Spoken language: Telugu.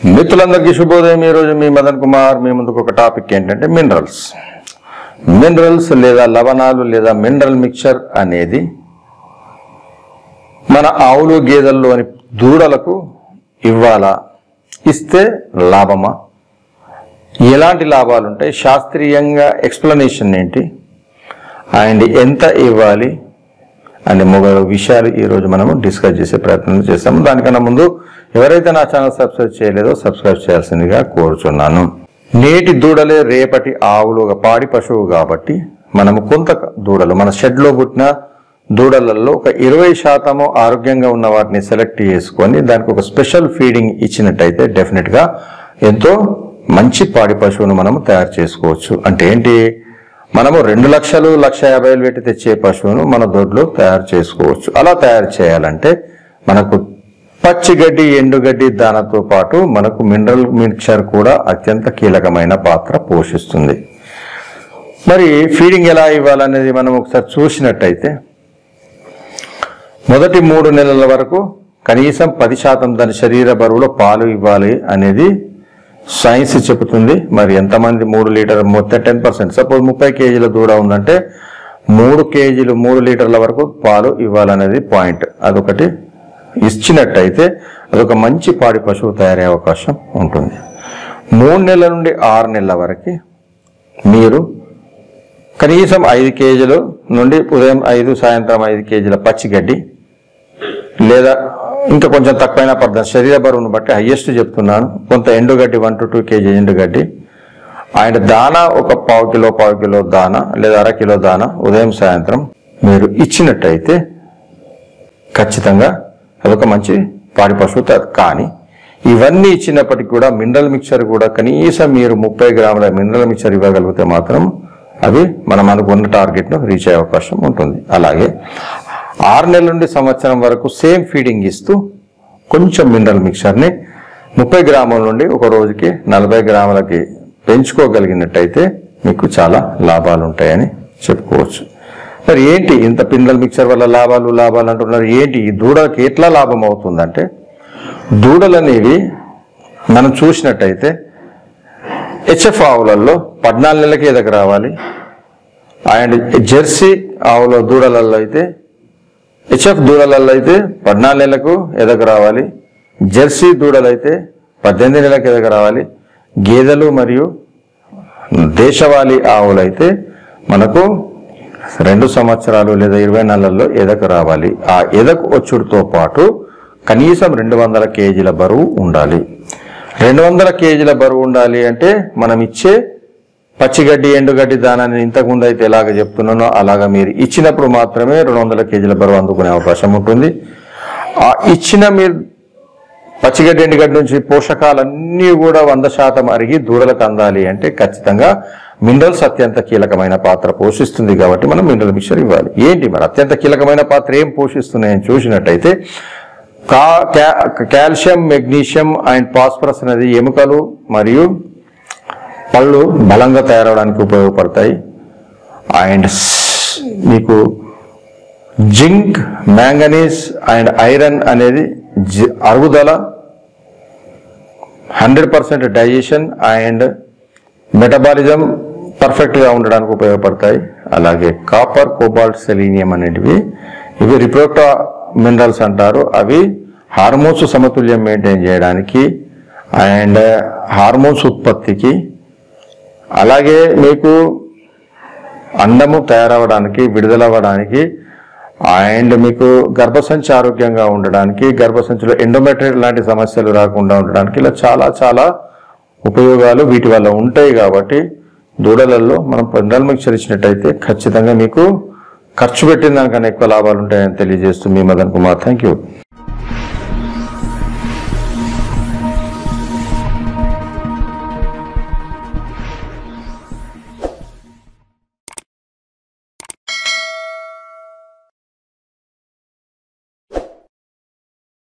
మిత్రులందరికీ శుభోదయం। ఈరోజు మీ మదన్ కుమార్ మీ ముందుకు ఒక టాపిక్ ఏంటంటే మినరల్స్ లేదా లవణాలు లేదా మినరల్ మిక్చర్ అనేది మన ఆవులు గేదెల్లోని దూడలకు ఇవ్వాలా, ఇస్తే లాభమా, ఎలాంటి లాభాలు ఉంటాయి, శాస్త్రీయంగా ఎక్స్ప్లెనేషన్ ఏంటి అండ్ ఎంత ఇవ్వాలి అనే మొదలగు విషయాలు ఈరోజు మనము డిస్కస్ చేసే ప్రయత్నం చేస్తాము। దానికన్నా ముందు ఎవరైతే నా ఛానల్ సబ్స్క్రైబ్ చేయలేదో సబ్స్క్రైబ్ చేయాల్సిందిగా కోరుచున్నాను। నేటి దూడలే రేపటి ఆవులు, ఒక పాడి పశువు కాబట్టి మనము కొంత దూడలు మన షెడ్లో పుట్టిన దూడలలో ఒక 20% ఆరోగ్యంగా ఉన్న వాటిని సెలెక్ట్ చేసుకొని దానికి ఒక స్పెషల్ ఫీడింగ్ ఇచ్చినట్టయితే డెఫినెట్గా ఎంతో మంచి పాడి పశువును మనము తయారు చేసుకోవచ్చు। అంటే ఏంటి, మనము 2 లక్షలు 1,50,000 పెట్టి తెచ్చే పశువును మన దొడ్లో తయారు చేసుకోవచ్చు। అలా తయారు చేయాలంటే మనకు పచ్చిగడ్డి, ఎండుగడ్డి దానితో పాటు మనకు మినరల్ మిక్చర్ కూడా అత్యంత కీలకమైన పాత్ర పోషిస్తుంది। మరి ఫీడింగ్ ఎలా ఇవ్వాలనేది మనం ఒకసారి చూసినట్టయితే మొదటి 3 నెలల వరకు కనీసం 10% దాని శరీర బరువులో పాలు ఇవ్వాలి అనేది సైన్స్ చెబుతుంది। మరి ఎంతమంది 3 లీటర్ మొత్తం 10%, సపోజ్ 30 కేజీల దూడ ఉందంటే 3 కేజీలు 3 లీటర్ల వరకు పాలు ఇవ్వాలనేది పాయింట్। అదొకటి ఇచ్చినట్టయితే అదొక మంచి పాడి పశువు తయారయ్యే అవకాశం ఉంటుంది। 3 నెలల నుండి 6 నెలల వరకు మీరు కనీసం 5 కేజీలు నుండి ఉదయం 5 సాయంత్రం 5 కేజీల పచ్చిగడ్డి లేదా ఇంకా కొంచెం తక్కువైనా పడుతుంది, శరీర బరువును బట్టి హైయెస్ట్ చెప్తున్నాను, కొంత ఎండుగడ్డి 1 to 2 కేజీ ఎండుగడ్డి అండ్ దానా ఒక పావు కిలో దానా లేదా అర కిలో దానా ఉదయం సాయంత్రం మీరు ఇచ్చినట్టయితే ఖచ్చితంగా అదొక మంచి పాడి పశువు। కానీ ఇవన్నీ ఇచ్చినప్పటికీ కూడా మినరల్ మిక్చర్ కూడా కనీసం మీరు 30 గ్రాముల మినరల్ మిక్చర్ ఇవ్వగలిగితే మాత్రం అవి మనం అనుకున్న టార్గెట్ను రీచ్ అయ్యే అవకాశం ఉంటుంది। అలాగే 6 నెలల నుండి సంవత్సరం వరకు సేమ్ ఫీడింగ్ ఇస్తూ కొంచెం మినరల్ మిక్చర్ని 30 గ్రాముల నుండి ఒక రోజుకి 40 గ్రాములకి పెంచుకోగలిగినట్టయితే మీకు చాలా లాభాలు ఉంటాయని చెప్పుకోవచ్చు। మరి ఏంటి ఇంత మినరల్ మిక్చర్ వల్ల లాభాలు అంటున్నారు, ఏంటి ఈ దూడలకి ఎట్లా లాభం అవుతుందంటే, దూడలు అనేవి మనం చూసినట్టయితే హెచ్ఎఫ్ ఆవులలో 14 నెలలకి ఎదకు రావాలి అండ్ జెర్సీ ఆవుల దూడలలో అయితే హెచ్ఎఫ్ దూడలలో అయితే 14 నెలలకు ఎదకు రావాలి, జెర్సీ దూడలు అయితే 18 నెలలకు ఎదకు రావాలి, గేదెలు మరియు దేశవాళీ ఆవులు అయితే మనకు 2 సంవత్సరాలు లేదా 20 నెలల్లో ఎదకు రావాలి। ఆ ఎదకు వచ్చుడుతో పాటు కనీసం 200 కేజీల బరువు ఉండాలి। 200 కేజీల బరువు ఉండాలి అంటే మనం ఇచ్చే పచ్చిగడ్డి, ఎండుగడ్డి దానాన్ని ఇంతకుముందు అయితే ఎలాగ చెప్తున్నానో అలాగా మీరు ఇచ్చినప్పుడు మాత్రమే 200 కేజీల బరువు అందుకునే అవకాశం ఉంటుంది। ఆ ఇచ్చిన మీరు పచ్చిగడ్డి, ఎండుగడ్డి నుంచి పోషకాలన్నీ కూడా 100% అరిగి దూడలకు అందాలి అంటే ఖచ్చితంగా మినరల్స్ అత్యంత కీలకమైన పాత్ర పోషిస్తుంది కాబట్టి మనం మినరల్ మిక్చర్ ఇవ్వాలి। ఏంటి మరి అత్యంత కీలకమైన పాత్ర ఏం పోషిస్తున్నాయని చూసినట్టయితే కాల్షియం, మెగ్నీషియం అండ్ ఫాస్ఫరస్ అనేది ఎముకలు మరియు పళ్ళు బలంగా తయారవడానికి ఉపయోగపడతాయి అండ్ మీకు జింక్, మ్యాంగనీస్ అండ్ ఐరన్ అనేది అరుగుదల, 100% డైజెషన్ అండ్ మెటబాలిజం పర్ఫెక్ట్గా ఉండడానికి ఉపయోగపడతాయి। అలాగే కాపర్, కోబాల్ట్, సెలీనియం అనేటివి ఇవి రిప్రొడక్టివ్ మినరల్స్ అంటారు। అవి హార్మోన్స్ సమతుల్యం మెయింటైన్ చేయడానికి అండ్ హార్మోన్స్ ఉత్పత్తికి, అలాగే మీకు అండము తయారవడానికి, విడుదలవ్వడానికి అండ్ మీకు గర్భసంచి ఆరోగ్యంగా ఉండడానికి, గర్భసంచిలో ఎండోమెట్రియల్ లాంటి సమస్యలు రాకుండా ఉండడానికి ఇలా చాలా ఉపయోగాలు వీటి వల్ల ఉంటాయి। కాబట్టి దూడలలో మనం మినరల్ మిక్చర్ ఇచ్చినట్టయితే ఖచ్చితంగా మీకు ఖర్చు పెట్టిన దానికన్నా ఎక్కువ లాభాలు ఉంటాయని తెలియజేస్తూ మీ మదన్ కుమార్। Thank you.